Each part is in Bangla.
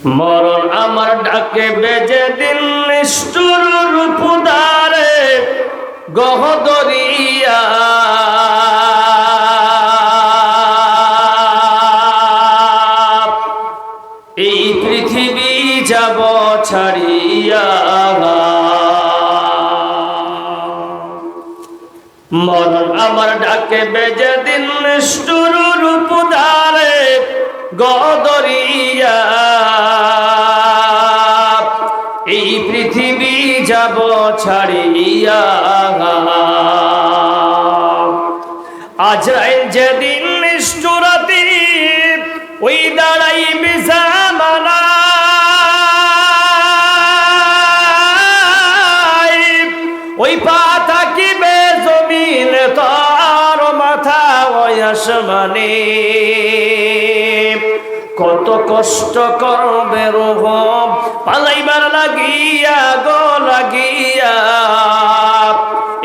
মরণ আমার ডাকে বেজে দিন নিষ্ঠুর রূপদারে গহদরিয়া এই পৃথিবী যাব ছাড়িয়া মরণ আমার ডাকে বেজে দিন নিষ্ঠুর রূপদারে গহদরিয়া এই পৃথিবী যাব ছাড়িয়া আজরাইল যেদিন নিষ্ঠুরাতি ওই দাঁড়াইবে জামানায় ওই পা থাকিবে জমিন তার মাথা ওই আসমানে কত কষ্ট করবে রোহ পালাইবার লাগিয়া গো লাগিয়া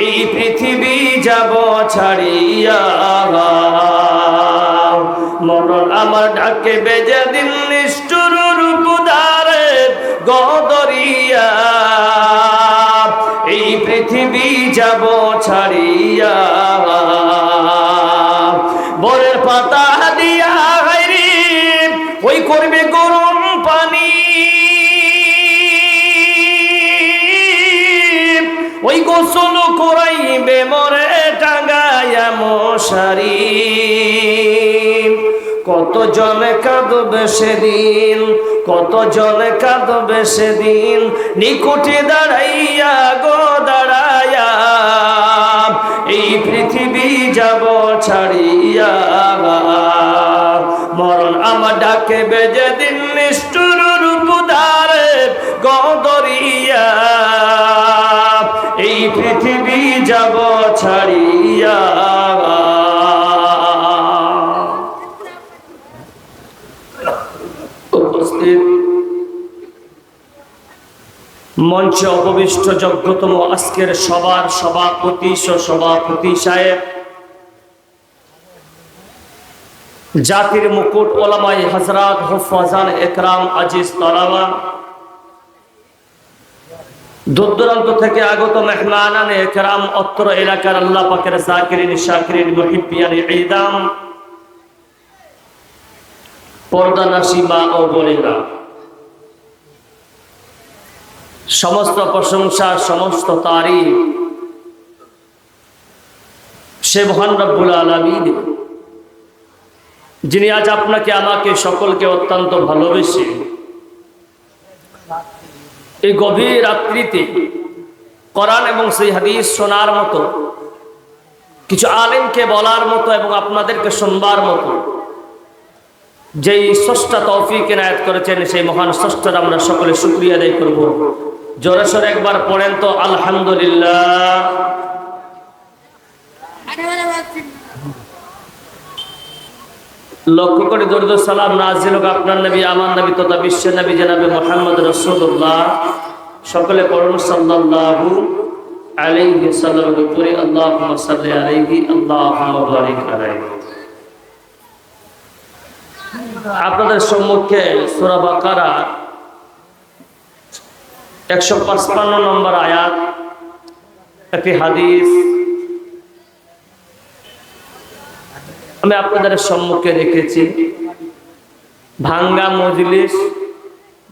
এই পৃথিবী যাব ছাড়িয়া মরণ আমার ডাকে বেজে দিন নিষ্ঠুর রূপদারে গদরিয়া এই পৃথিবী যাব ছাড়িয়া বরের পাতা দিয়া ওই করবে গরম পানি ওই গোসল করাইবে মরে টাঙ্গায়া মশারি কত জনে কাঁদবে সেদিন কত জনে কাঁদবে সেদিন নিকুঠে দাঁড়াইয়া গো দাঁড়াইয়া এই পৃথিবী যাব ছাড়িয়া মরণ আমার ডাকে বেজে দিন নিষ্ঠুর রূপদারে গদরিয়া এই পৃথিবী যাব ছাড়িয়া উপস্থিত মঞ্চে উপবিষ্ট যোগ্যতম আজকের সবার সভাপতি সভাপতি সাহেব জাতির মুকুট ওলামায়ে হযরত হুফাজান একরাম আজিজ তালাবা দূর-দূরান্ত থেকে আগত মেহমানানে একরাম অত্র এলাকার আল্লাহ পাকের জাকিরিন শাকিরিন মুহিব্বিয়ান ঈদাম পর্দানাশী মা ও বোনেরা সমস্ত প্রশংসা সমস্ত তারিফ সে মহান রব্বুল আলামিন যিনি আজ আপনাকে আমাকে সকলকে অত্যন্ত ভালোবেসে এই গভীর রাত্রিতে কোরআন এবং সেই হাদিস শোনার মতো কিছু আলেমকে বলার মতো এবং আপনাদেরকে শুনবার মতো যেই স্রষ্টা তৌফিক এনায়েত করেছেন সেই মহান স্রষ্টার আমরা সকলে শুকরিয়া আদায় করব। জোরে সোরে একবার পড়েন তো আলহামদুলিল্লাহ। লক্ষ্য করে দরুদ সালাম নাজিল হোক আপনার নবী আমার নবী তথা বিশ্বের নবী জনাবে মুহাম্মদ রাসূলুল্লাহ সকলে পড়ুন সাল্লাল্লাহু আলাইহি সাল্লাম উপরে আল্লাহুম্মা সাল্লি আলাইহি আল্লাহুম্মা বারিক আলাইহি। আপনাদের সম্মুখে সূরা বাকারা 155 নম্বর আয়াত একটি হাদিস আমি আপনাদের সম্মুখে রেখেছি। ভাঙ্গা মজলিস,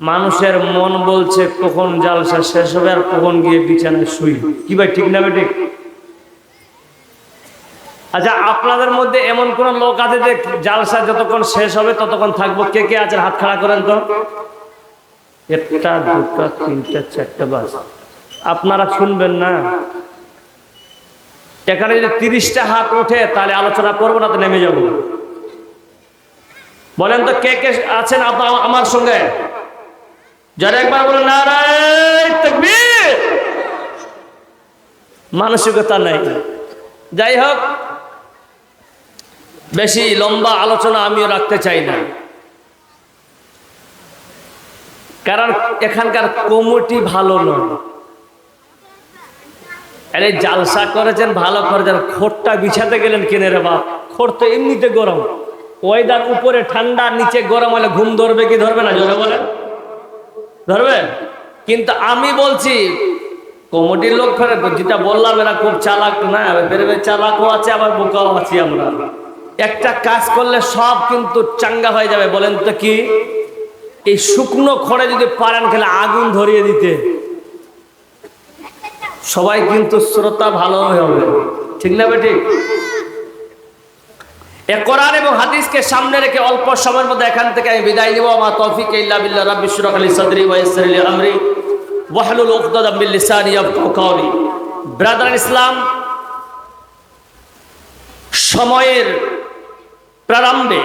মানুষের মন বলছে কখন জালসা শেষ হবে আর কখন গিয়ে বিছানায় শুই। কি ভাই ঠিক না ঠিক? আচ্ছা, আপনাদের মধ্যে এমন কোন লোক আছে যে জালসা যতক্ষণ শেষ হবে ততক্ষণ থাকবো? কে কে আছেন হাত খাড়া করেন তো। 1, 2, 3, 4 বাস আপনারা শুনবেন না। এখানে যদি 30টা হাত ওঠে তাহলে আলোচনা করবো না, তো নেমে যাবো। বলেন তো কে কে আছেন আমার সঙ্গে? যারা একবার বলেন নারায়ে তাকবীর। মানসিকতা নাই। যাই হোক, বেশি লম্বা আলোচনা আমিও রাখতে চাই না, কারণ এখানকার কমিটি ভালো নয়। আরে জালসা করেছেন ভালো করেছেন, খোরটা বিছাতে গেলেন কিনে রে বাপ? খোর তো এমনিতে গরম, ওয়েদার উপরে ঠান্ডা নিচে গরম হলে ঘুম ধরবে কি ধরবে না? জোরে বলেন। ধরবেন? কিন্তু আমি বলছি কমিটির লোক ফেরে যেটা বললাম এরা খুব চালাক না, বেড়ে চালাকও আছে আবার বোকাও আছি আমরা। একটা কাজ করলে সব কিন্তু চাঙ্গা হয়ে যাবে। বলেন তো কি? এই শুকনো খড়ে যদি পারেন খেলে আগুন ধরিয়ে দিতে, সবাই কিন্তু শ্রোতা ভালো হবে, ঠিক না বেঠিক? কোরআন এবং হাদিসকে সামনে রেখে অল্প সময়ের মধ্যে এখান থেকে আমি বিদায় নিব। মা তৌফিক ইল্লা বিল্লাহ। রাব্বি ইশরাহ লি সাদরি ওয়া ইয়াসসির লি আমরি ওয়াহলুল উকদাতাম মিন লিসানি ইয়াফকাহু কাওলি। ব্রাদার ইসলাম, সময়ের প্রারম্ভে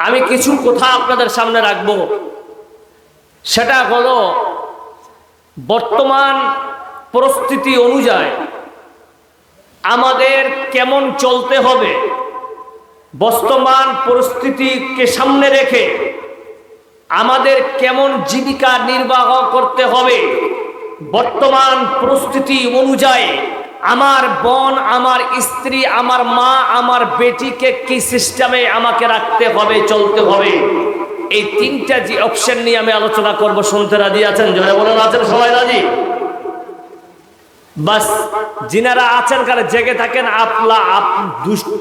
আমি কিছু কথা আপনাদের সামনে রাখবো। সেটা হলো বর্তমান পরিস্থিতি অনুযায়ী আমাদের কেমন চলতে হবে, বর্তমান পরিস্থিতিকে সামনে রেখে আমাদের কেমন জীবিকা নির্বাহ করতে হবে, বর্তমান পরিস্থিতি অনুযায়ী আমার বোন, আমার স্ত্রী, আমার মা, আমার বেটিকে কি সিস্টেমে আমাকে রাখতে হবে, চলতে হবে। এই তিনটা যে অপশন নিয়ে আমি আলোচনা করব। শুনতে রাজি আছেন? জোরে বলেন, আছেন সবাই রাজি? বাস যিনারা আছেন কারে জেগে থাকেন,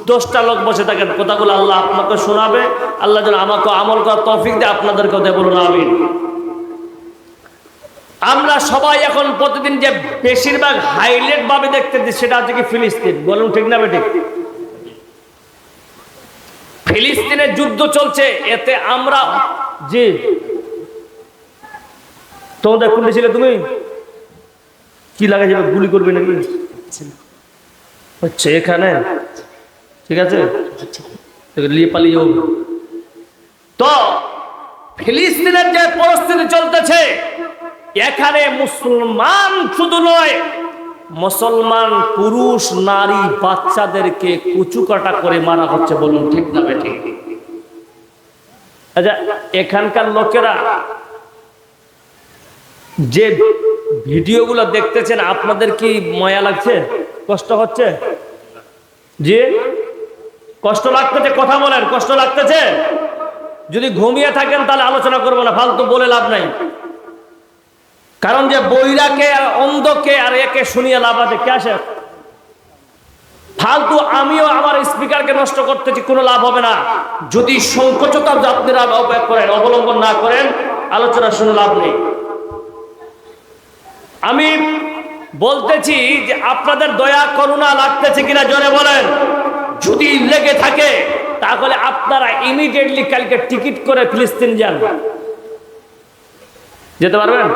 10টা লোক বসে থাকেন, কথাগুলো আল্লাহ আপনাকে শোনাবে। আল্লাহ যেন আমাকে আমল করার তৌফিক দেয়, আপনাদেরকে দেয়, বলুন আমিন। আমরা সবাই এখন প্রতিদিন যে বেশিরভাগ হাইলাইট ভাবে দেখতেছি সেটা হচ্ছে কি ফিলিস্তিন। বলুন ঠিক না বেঠিক? ফিলিস্তিনের যুদ্ধ চলছে, এতে আমরা জি তোমাদের কোনটা ছিল? তুমি কি লাগাই যাবে? গুলি করবে নাকি? হচ্ছে এখানে, ঠিক আছে, লিয়ে পালিয়ে। তো ফিলিস্তিনের যে পরিস্থিতি চলতেছে, এখানে মুসলমান শুধু নয়, মুসলমান পুরুষ, নারী, বাচ্চাদেরকে কুচুকাটা করে মারা হচ্ছে। বলুন ঠিক না বেঠিক? আচ্ছা, এখানকার লোকেরা যে ভিডিওগুলো দেখতেছেন, আপনাদের কি মায়া লাগছে? কষ্ট হচ্ছে? জি, কষ্ট লাগতেছে? কথা বলেন, কষ্ট লাগতেছে? যদি ঘুমিয়ে থাকেন তাহলে আলোচনা করবো না, ফালতু বলে লাভ নাই। কারণ যে বইরাকে আর অন্ধকে আর একে শুনিয়ে লাভ আছে? কে আসে ফালতু? আমিও আমার স্পিকারকে নষ্ট করতেছি, কোনো লাভ হবে না। যদি সংকোচতা আপনারা অবলম্বন না করেন, আলোচনা শুনে লাভ নেই। আমি বলতেছি যে আপনাদের দয়া করুণা লাগতেছে কিনা জোরে বলেন। যদি লেগে থাকে তাহলে আপনারা ইমিডিয়েটলি কালকে টিকিট করে ফিলিস্তিন যান। যেতে পারবেন?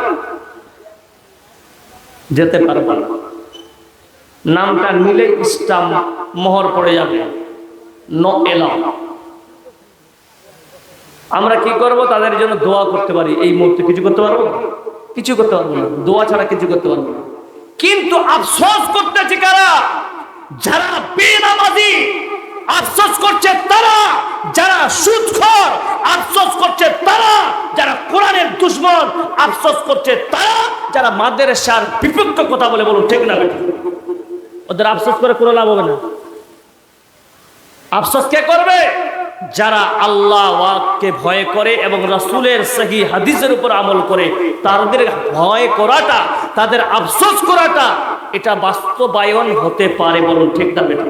যেতে পারবেন। নামটা নিলে স্টাম্প মোহর পড়ে যাবে, নো এলাও। আমরা কি করব? তাদের জন্য দোয়া করতে পারি। এই মুহূর্তে কিছু করতে পারবো? কিছু করতে পারবো না, দোয়া ছাড়া কিছু করতে পারবো না। কিন্তু আফসোস করতেছে কারা? যারা বেনামাজি। আফসোস করছে তারা যারা সুদখোর। আফসোস করছে তারা যারা কোরআনের দুশমন। আফসোস করছে তারা যারা মাদ্রাসার বিপক্ষে কথা বলে। বলুন ঠিক না? ওদের আফসোস করে কোনো লাভ হবে না। আফসোস কে করবে? যারা আল্লাহ ওয়াককে ভয় করে এবং রাসূলের সহি হাদিসের উপর আমল করে। তাদের ভয় করাটা, তাদের আফসোস করাটা, এটা বাস্তবায়ন হতে পারে। বলুন ঠিক না বেটা?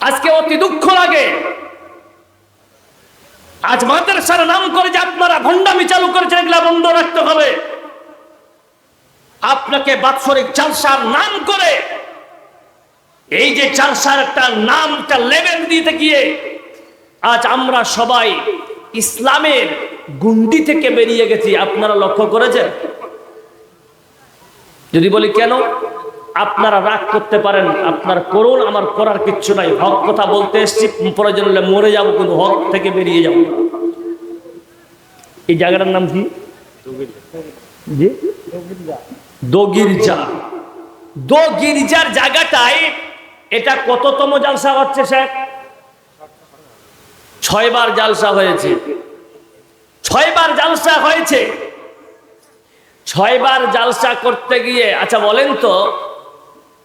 আজকে অতি দুঃখ লাগে, আজ মাদ্রাসার নাম করে যে আপনারা ভণ্ডামি চালু করেছেন, এগুলা বন্ধ রাখতে হবে। আপনাকে বাৎসরিক জালসার নাম করে, এই যে জালসার একটা নামটা লেভেল দিতে গিয়ে আজ আমরা সবাই ইসলামের গুন্ডি থেকে বেরিয়ে গেছি। আপনারা লক্ষ্য করেছেন? যদি বলি কেন, আপনারা রাগ করতে পারেন, আপনার করুন, আমার করার কিচ্ছু নাই। হক কথা বলতে এসেছি, প্রয়োজন হলে মরে যাবো, কিন্তু হক থেকে বেরিয়ে যাব। এই জায়গাটার নাম কি? জি, দোগির্জা। দোগির্জার জায়গাটায় এটা কততম জালসা হচ্ছে স্যার? 6 বার জালসা হয়েছে। 6 বার জালসা হয়েছে। 6 বার জালসা করতে গিয়ে, আচ্ছা বলেন তো,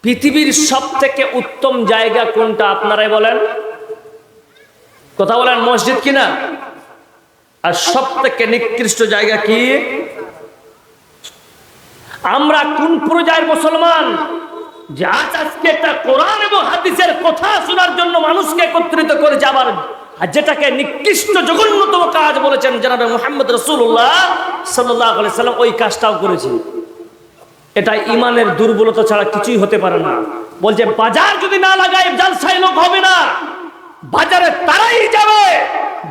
পৃথিবীর সব থেকে উত্তম জায়গা কোনটা? আপনারাই বলেন, কথা বলেন। মসজিদ কিনা? আর সব থেকে নিকৃষ্ট জায়গা কি? আমরা কোন পর্যায়ের মুসলমান যে আজকে একটা কোরআন এবং হাদিসের কথা শোনার জন্য মানুষকে একত্রিত করেছে, আবার যেটাকে নিকৃষ্ট জঘন্যতম কাজ বলেছেন জনাবে মুহাম্মদ রাসূলুল্লাহ সাল্লাল্লাহু আলাইহি সাল্লাম, ওই কাজটাও করেছে। এটা ইমানের দুর্বলতা ছাড়া কিছুই হতে পারে না। বলছে বাজার যদি না লাগায় জালসায় লোক হবে না। বাজারে তারাই যাবে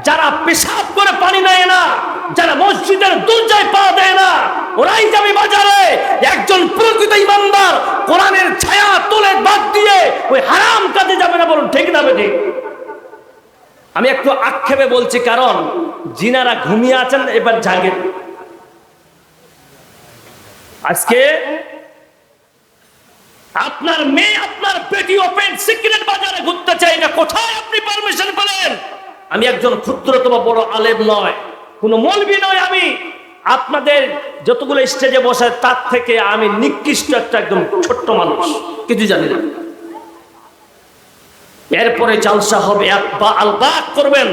যারা পেশাব করে পানি নেয় না, যারা মসজিদের দরজায় পা দেয় না, ওরাই যাবে বাজারে। একজন প্রকৃত ইমানদার কোরআনের ছায়া তোলে বাদ দিয়ে ওই হারাম কাজে যাবে না। বলুন ঠিক না বেঠিক? আমি একটু আক্ষেপে বলছি, কারণ জিনারা ঘুমিয়ে আছেন, এবার জাগে। আজকে আপনার মেয়ে আপনার পেটি ওপেন সিক্রেট বাজারে ঘুরতে চাই না, কোথায় আপনি পারমিশন পেলেন? আমি একজন ক্ষুদ্রতম বড় আলেম নয়, কোনো মৌলবি নয়, আমি আপনাদের যতগুলো স্টেজে বসে তার থেকে আমি নিকৃষ্ট একটা একদম ছোট্ট মানুষ, কিছু জানি না। এরপরে জালসা হবে, আলবাক করবেন,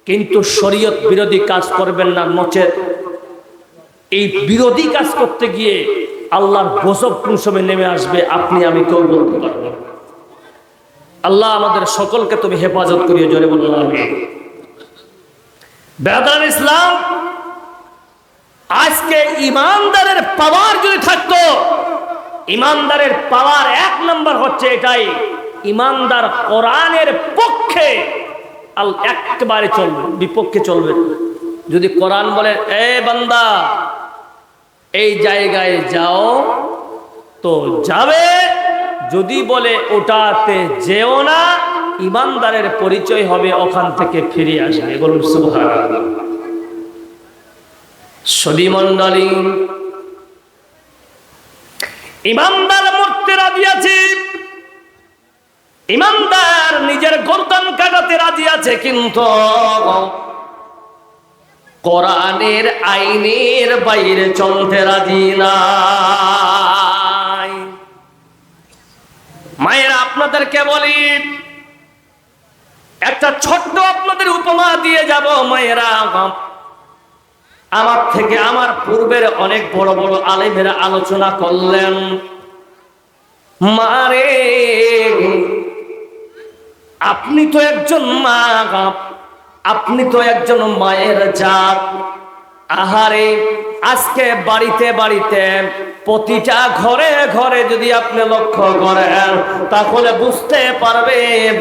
কিন্তু শরীয়ত বিরোধী কাজ করবেন না, নচেত এই বিরোধী কাজ করতে গিয়ে আল্লাহর গজব কোন সময় নেমে আসবে আপনি আমি কেউ বলতে পারবো না। আল্লাহ আমাদের সকলকে তুমি হেফাজত করিয়ে, জোরে বলুন আমিন। বেরাদারান ইসলাম, আজকে ইমানদারের পাওয়ার যদি থাকতো, ইমানদারের পাওয়ার এক নাম্বার হচ্ছে এটাই, ইমানদার কোরআনের পক্ষে একেবারে চলবে, বিপক্ষে চলবে। যদি কোরআন বলে এ বান্দা এই জায়গায় যাও তো যাবে, যদি বলে ওটাতে যেও না, ইমানদারের পরিচয় হবে ওখান থেকে ফিরে আসবে। বলুন সুবহানাল্লাহ। সদী মণ্ডলী, ইমানদার মরতে রাজি আছে, ইমানদার নিজের গর্দান কাটাতে রাজি আছে, কিন্তু কোরআনের আইনের বাইরে চলতে রাজি নাই। মায়েরা আপনাদেরকে বলি, একটা ছোট্ট আপনাদের উপমা দিয়ে যাব। মায়েরা, আমার থেকে আমার পূর্বের অনেক বড় বড় আলেমেরা আলোচনা করলেন, মারে আপনি তো একজন মা, আপনি তো একজন মায়ের জাত। আহারে, আজকে বাড়িতে বাড়িতে প্রতিটা ঘরে ঘরে যদি আপনি লক্ষ্য করেন, তাহলে বুঝতে পারবেন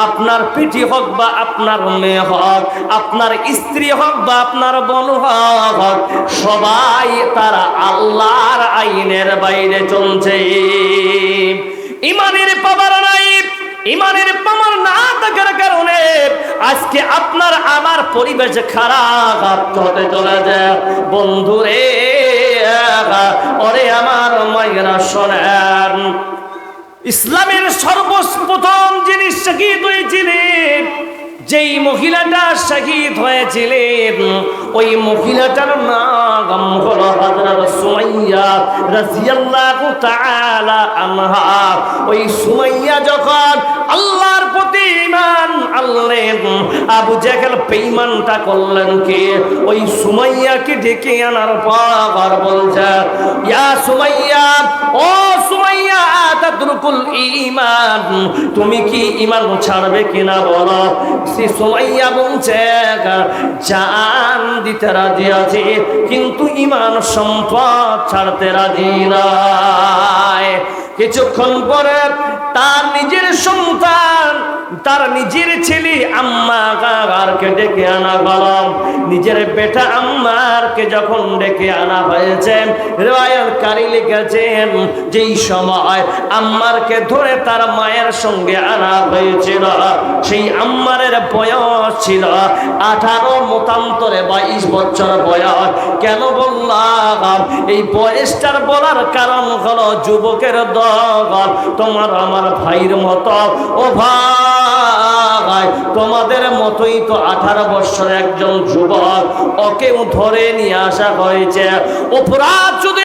আপনার পিঠি হোক বা আপনার মেয়ে হোক, আপনার স্ত্রী হোক বা আপনার বোন হোক, সবাই তারা আল্লাহর আইনের বাইরে চলছে। ইমানের পাওয়ার নাই, ইমানের পাওয়ার না থাকার কারণে আজকে আপনার আমার পরিবেশ খারাপ হতে চলেছে। বন্ধুরে, ওরে আমার মায়েরা শোনেন, ইসলামের সর্বপ্রথম যিনি শহীদ হয়েছিলেন, যেই মহিলাটা শহীদ হয়েছিলেন, ওই মহিলাটার নাম হলো হযরত সুমাইয়া রাদিয়াল্লাহু তাআলা আনহা। ওই সুমাইয়া যখন আল্লাহর প্রতি ঈমান আনলেন, আবু জাহেল বেঈমানটা করলেন কি, ওই সুমাইয়াকে ডেকে আনার পর বলছে, ইয়া সুমাইয়া, ও সুমাইয়া, তাদরুকুল ঈমান, তুমি কি ঈমান ছাড়বে কিনা বলো। সুমাইয়া বলছে, জান দিতে রাজি আছি, কিন্তু ঈমান সম্পদ ছাড়তে রাজি নাই। কিছুক্ষণ পরে তার নিজের সন্তান, তার নিজের ছেলে আম্মারকে ডেকে আনা গেল। নিজের বেটা আম্মারকে যখন ডেকে আনা হয়েছে, রিওয়ায়াতকারী লিখেছেন যেই সময় আম্মারকে ধরে তার মায়ের সঙ্গে আনা হয়েছিল, সেই আম্মারের বয়স ছিল 18, মতান্তরে 22 বছর বয়স। কেন বললাম এই বয়সটার বলার কারণ হলো যুবকের দল তোমার আমার ভাইয়ের মতো। ও ভাই, তোমাদের মতোই তো 18 বছরের একজন যুবক, ওকেও ধরে নিয়ে আসা হয়েছে। অপরাধ যদি